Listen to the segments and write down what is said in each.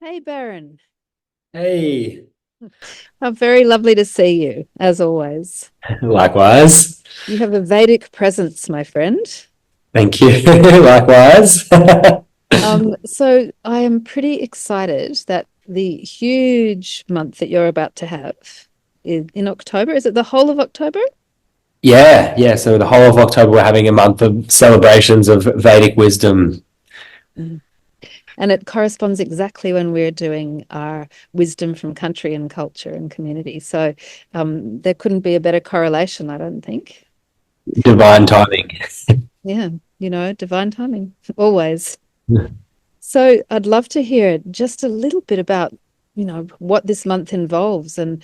Hey, Baron. Hey, How very lovely to see you, as always. likewise. You have a Vedic presence, my friend. Thank you. Likewise. So I am pretty excited that the huge month that you're about to have in October. Is it the whole of October? Yeah. So the whole of October, we're having a month of celebrations of Vedic wisdom. Mm. And it corresponds exactly when we're doing our wisdom from country and culture and community. So there couldn't be a better correlation, I don't think. Divine Um, timing. yeah, divine timing, always. So I'd love to hear just a little bit about, what this month involves and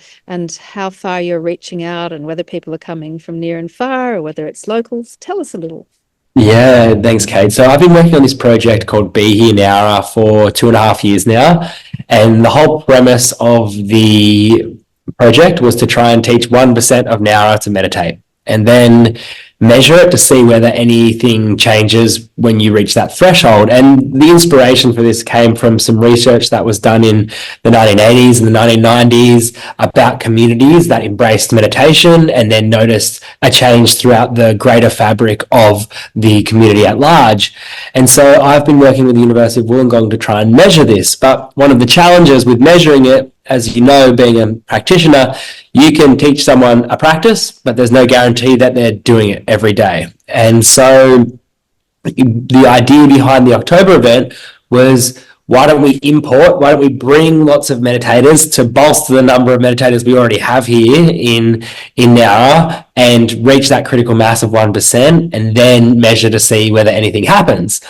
how far you're reaching out and whether people are coming from near and far or whether it's locals. Tell us a little. Yeah, thanks, Kate. So I've been working on this project called Be Here Now for 2.5 years now. And the whole premise of the project was to try and teach 1% of Nara to meditate and then measure it to see whether anything changes when you reach that threshold. And the inspiration for this came from some research that was done in the 1980s and the 1990s about communities that embraced meditation and then noticed a change throughout the greater fabric of the community at large. And so I've been working with the University of Wollongong to try and measure this. But one of the challenges with measuring it, as you know, being a practitioner, you can teach someone a practice, but there's no guarantee that they're doing it every day. And so the idea behind the October event was why don't we bring lots of meditators to bolster the number of meditators we already have here in Nara and reach that critical mass of 1% and then measure to see whether anything happens.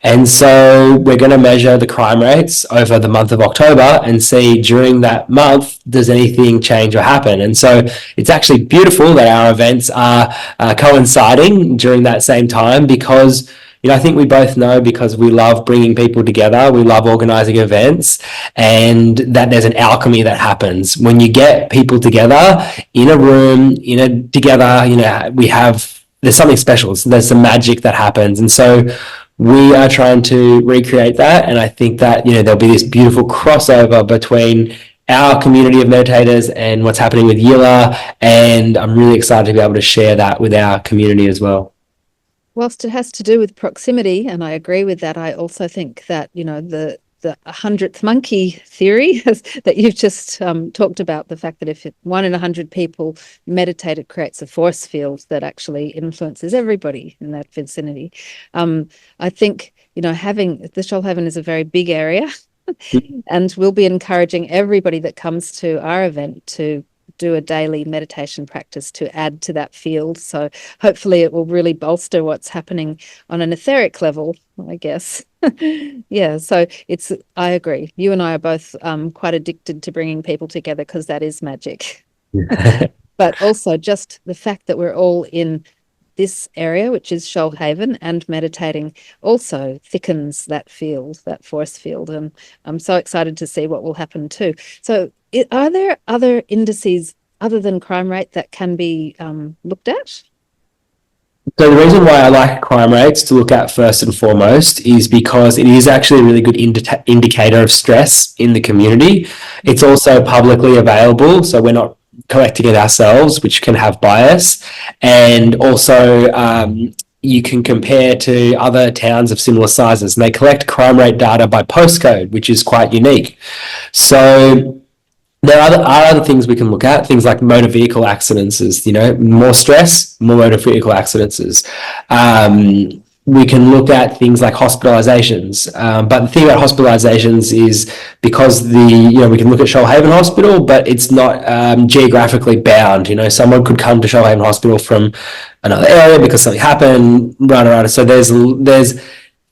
And so we're going to measure the crime rates over the month of October and see during that month, does anything change or happen? And so it's actually beautiful that our events are coinciding during that same time because I think we both know because we love bringing people together, we love organizing events, and that there's an alchemy that happens when you get people together in a room, together. There's something special. So there's some magic that happens, and so we are trying to recreate that. And I think that there'll be this beautiful crossover between our community of meditators and what's happening with Yila, and I'm really excited to be able to share that with our community as well. Whilst it has to do with proximity, and I agree with that, I also think that, the 100th monkey theory that you've just talked about, the fact that if one in 100 people meditate, it creates a force field that actually influences everybody in that vicinity. I think, having the Shoalhaven is a very big area, and we'll be encouraging everybody that comes to our event to do a daily meditation practice to add to that field. So hopefully it will really bolster what's happening on an etheric level, I guess. Yeah, so I agree. You and I are both quite addicted to bringing people together because that is magic. But also just the fact that we're all in this area, which is Shoalhaven, and meditating also thickens that field, that force field. And I'm so excited to see what will happen too. So, are there other indices other than crime rate that can be looked at? So the reason why I like crime rates to look at first and foremost is because it is actually a really good indicator of stress in the community. It's also publicly available, so we're not collecting it ourselves, which can have bias. And also, you can compare to other towns of similar sizes. And they collect crime rate data by postcode, which is quite unique. So there are other things we can look at, things like motor vehicle accidents, more stress, more motor vehicle accidents. We can look at things like hospitalizations. But the thing about hospitalizations is because we can look at Shoalhaven Hospital, but it's not geographically bound. Someone could come to Shoalhaven Hospital from another area because something happened, right. So there's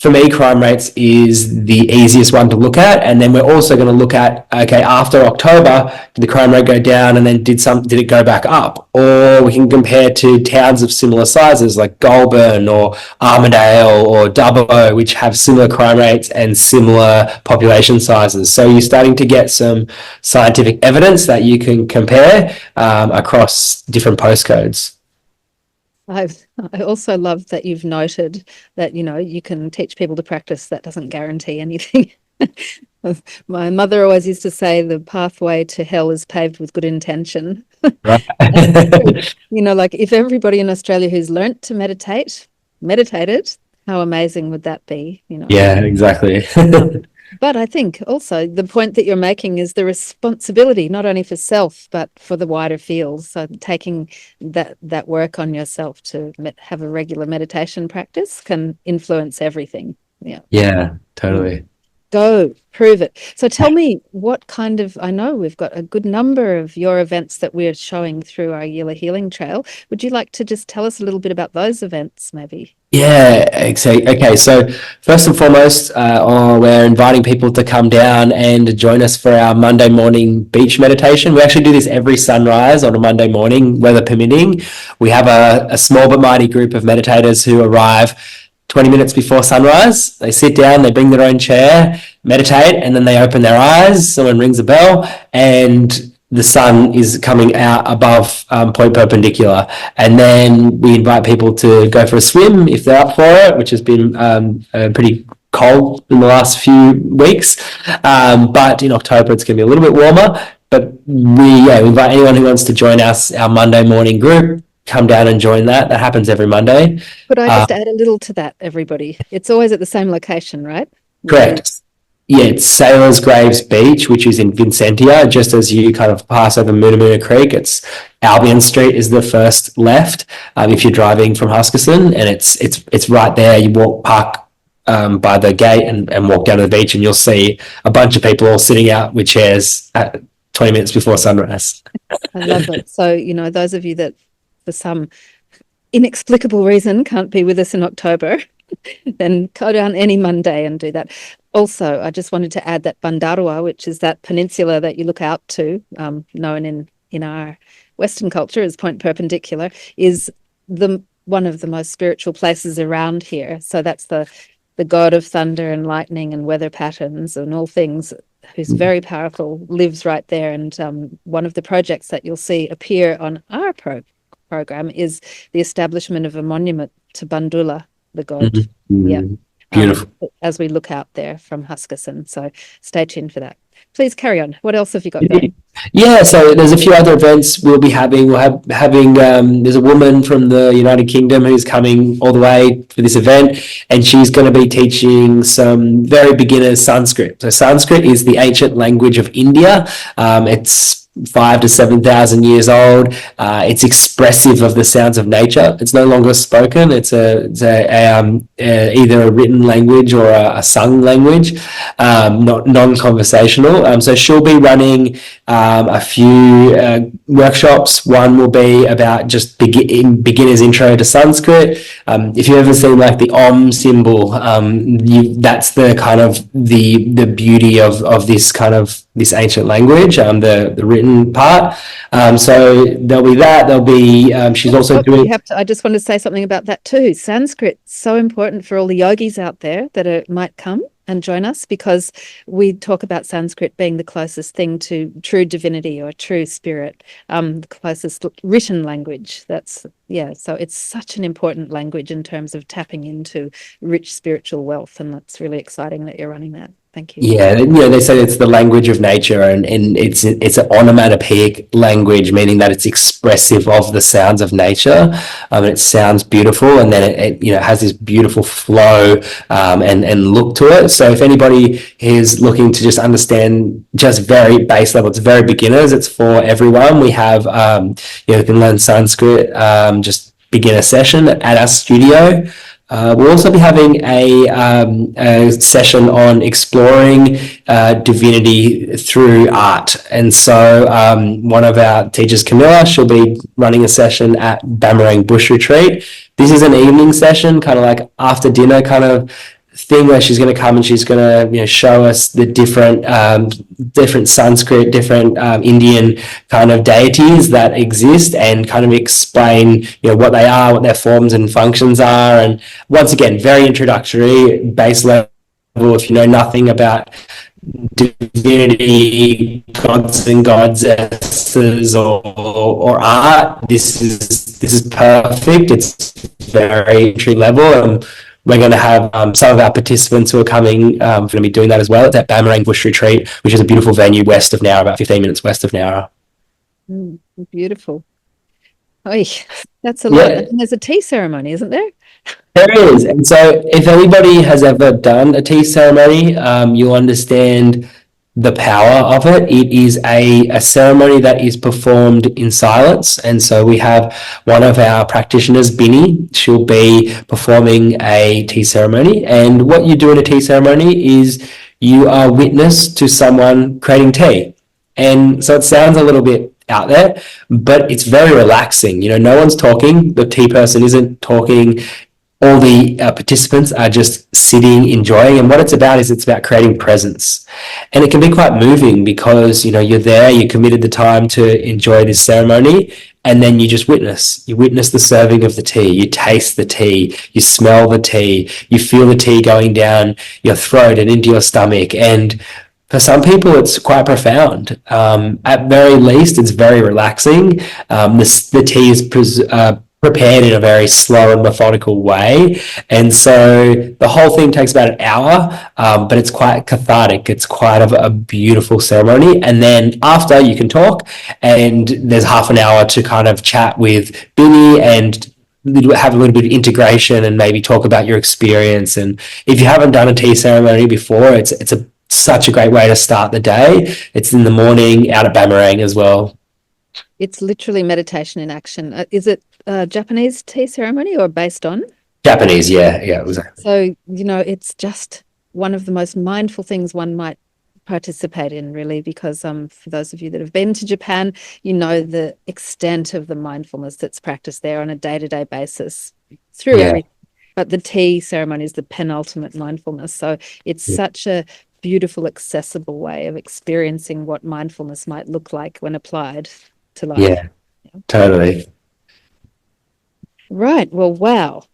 for me, crime rates is the easiest one to look at. And then we're also going to look at, okay, after October, did the crime rate go down and then did it go back up? Or we can compare to towns of similar sizes like Goulburn or Armidale or Dubbo, which have similar crime rates and similar population sizes. So you're starting to get some scientific evidence that you can compare across different postcodes. I I also love that you've noted that, you can teach people to practice. That doesn't guarantee anything. My mother always used to say the pathway to hell is paved with good intention. Right. And it's true. Like if everybody in Australia who's learnt to meditate meditated, how amazing would that be? Yeah, exactly. Um, but I think also the point that you're making is the responsibility, not only for self, but for the wider field. So taking that work on yourself to have a regular meditation practice can influence everything. Yeah. Yeah, Mm. totally. Go, prove it. So tell me what kind of, I know we've got a good number of your events that we're showing through our yearly healing trail. Would you like to just tell us a little bit about those events, maybe? Yeah, exactly. Okay, so first and foremost, we're inviting people to come down and join us for our Monday morning beach meditation. We actually do this every sunrise on a Monday morning, weather permitting. We have a small but mighty group of meditators who arrive 20 minutes before sunrise. They sit down, they bring their own chair, meditate, and then they open their eyes. Someone rings a bell, and the sun is coming out above point perpendicular. And then we invite people to go for a swim if they're up for it, which has been pretty cold in the last few weeks. But in October, it's going to be a little bit warmer. But we invite anyone who wants to join us, our Monday morning group, come down and join that. That happens every Monday. Could I just add a little to that, everybody? It's always at the same location, right? Correct. Yeah, it's Sailors Graves Beach, which is in Vincentia, just as you kind of pass over Moonamuna Creek. It's Albion Street is the first left if you're driving from Huskisson, and it's right there. You park by the gate and walk down to the beach, and you'll see a bunch of people all sitting out with chairs at 20 minutes before sunrise. I love it. So, those of you that for some inexplicable reason can't be with us in October, then go down any Monday and do that. Also, I just wanted to add that Bandarua, which is that peninsula that you look out to, known in our Western culture as Point Perpendicular, is one of the most spiritual places around here. So that's the god of thunder and lightning and weather patterns and all things, who's very powerful, lives right there. And one of the projects that you'll see appear on our program is the establishment of a monument to Bandula, the god. Mm-hmm. Yeah. Beautiful. As we look out there from Huskisson. So stay tuned for that. Please carry on. What else have you got going? Yeah, so there's a few other events we'll be having. There's a woman from the United Kingdom who's coming all the way for this event, and she's going to be teaching some very beginner Sanskrit. So Sanskrit is the ancient language of India. It's 5,000 to 7,000 years old. It's expressive of the sounds of nature. It's no longer spoken. It's either a written language or a sung language, not non-conversational. So she'll be running a few workshops. One will be about just beginner's intro to Sanskrit. If you've ever seen like the Om symbol, that's the kind of the beauty of this kind of this ancient language, the written part. So there'll be that. There'll be she's also doing. I just want to say something about that too. Sanskrit so important for all the yogis out there that might come and join us, because we talk about Sanskrit being the closest thing to true divinity or true spirit, the closest written language. So it's such an important language in terms of tapping into rich spiritual wealth, and that's really exciting that you're running that. Thank you. Yeah, they say it's the language of nature, and it's an onomatopoeic language, meaning that it's expressive of the sounds of nature. And it sounds beautiful, and then it has this beautiful flow and look to it. So if anybody is looking to just understand just very base level, it's very beginners. It's for everyone. We have you can learn Sanskrit just beginner session at our studio. We'll also be having a session on exploring divinity through art. And so one of our teachers, Camilla, she'll be running a session at Bamarang Bush Retreat. This is an evening session, kind of like after dinner kind of thing, where she's going to come and she's going to show us the different Sanskrit, different Indian kind of deities that exist, and kind of explain what they are, what their forms and functions are. And once again, very introductory, base level. If you know nothing about divinity, gods and goddesses, or art, this is perfect. It's very entry level, and we're going to have some of our participants who are coming going to be doing that as well. It's at Bamarang Bush Retreat, which is a beautiful venue west of Nowra, about 15 minutes west of Nowra. Beautiful. Oh, that's a lot. Yeah, And there's a tea ceremony, isn't there? there is. And so if anybody has ever done a tea ceremony, you'll understand the power of it. It is a ceremony that is performed in silence. And so we have one of our practitioners, Binny, she'll be performing a tea ceremony. And what you do in a tea ceremony is you are witness to someone creating tea. And so it sounds a little bit out there, but it's very relaxing. You know, no one's talking. The tea person isn't talking. All the participants are just sitting, enjoying. And what it's about is it's about creating presence. And it can be quite moving because, you know, you're there, you committed the time to enjoy this ceremony, and then you just witness. You witness the serving of the tea, you taste the tea, you smell the tea, you feel the tea going down your throat and into your stomach. And for some people, it's quite profound. At very least, it's very relaxing. The tea is prepared in a very slow and methodical way. And so the whole thing takes about an hour, but it's quite cathartic. It's quite a beautiful ceremony. And then after, you can talk, and there's half an hour to kind of chat with Binny and have a little bit of integration and maybe talk about your experience. And if you haven't done a tea ceremony before, it's such a great way to start the day. It's in the morning out at Bamarang as well. It's literally meditation in action. Is it a Japanese tea ceremony or based on? Japanese, yeah, it was. So, you know, it's just one of the most mindful things one might participate in, really, because for those of you that have been to Japan, you know the extent of the mindfulness that's practiced there on a day-to-day basis through everything. But the tea ceremony is the penultimate mindfulness. So it's such a beautiful, accessible way of experiencing what mindfulness might look like when applied to life. Yeah, totally. Right. Well, wow.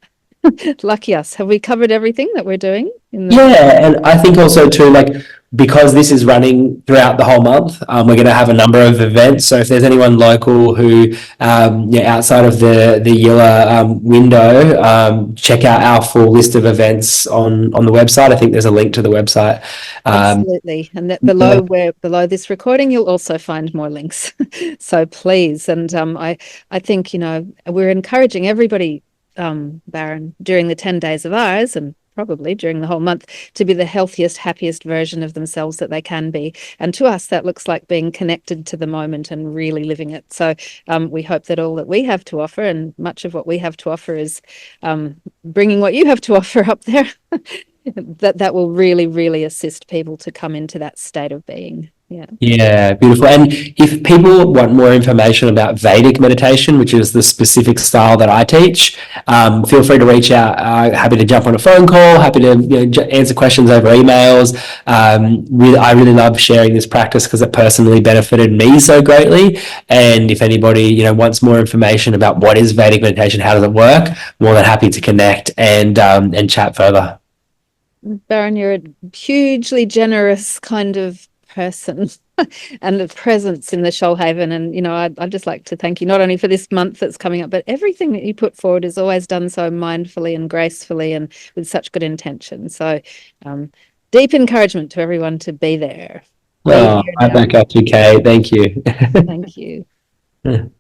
Lucky us. Have we covered everything that we're doing? Yeah, and I think also too, like, because this is running throughout the whole month, we're going to have a number of events. So if there's anyone local who, outside of the Yilla window, check out our full list of events on the website. I think there's a link to the website. Absolutely. And that below this recording, you'll also find more links. So please. And I think, you know, we're encouraging everybody, Baron, during the 10 days of ours, and probably during the whole month, to be the healthiest, happiest version of themselves that they can be. And to us, that looks like being connected to the moment and really living it. So we hope that all that we have to offer, and much of what we have to offer, is bringing what you have to offer up there, that will really, really assist people to come into that state of being. Yeah, beautiful. And if people want more information about Vedic meditation, which is the specific style that I teach, feel free to reach out. Happy to jump on a phone call, happy to answer questions over emails. I really love sharing this practice because it personally benefited me so greatly. And if anybody wants more information about what is Vedic meditation, how does it work, more than happy to connect and chat further. Baron, you're a hugely generous kind of person and a presence in the Shoalhaven, and I'd just like to thank you not only for this month that's coming up, but everything that you put forward is always done so mindfully and gracefully and with such good intention. So deep encouragement to everyone to be there. Right back up to Kate. Thank you. Thank you.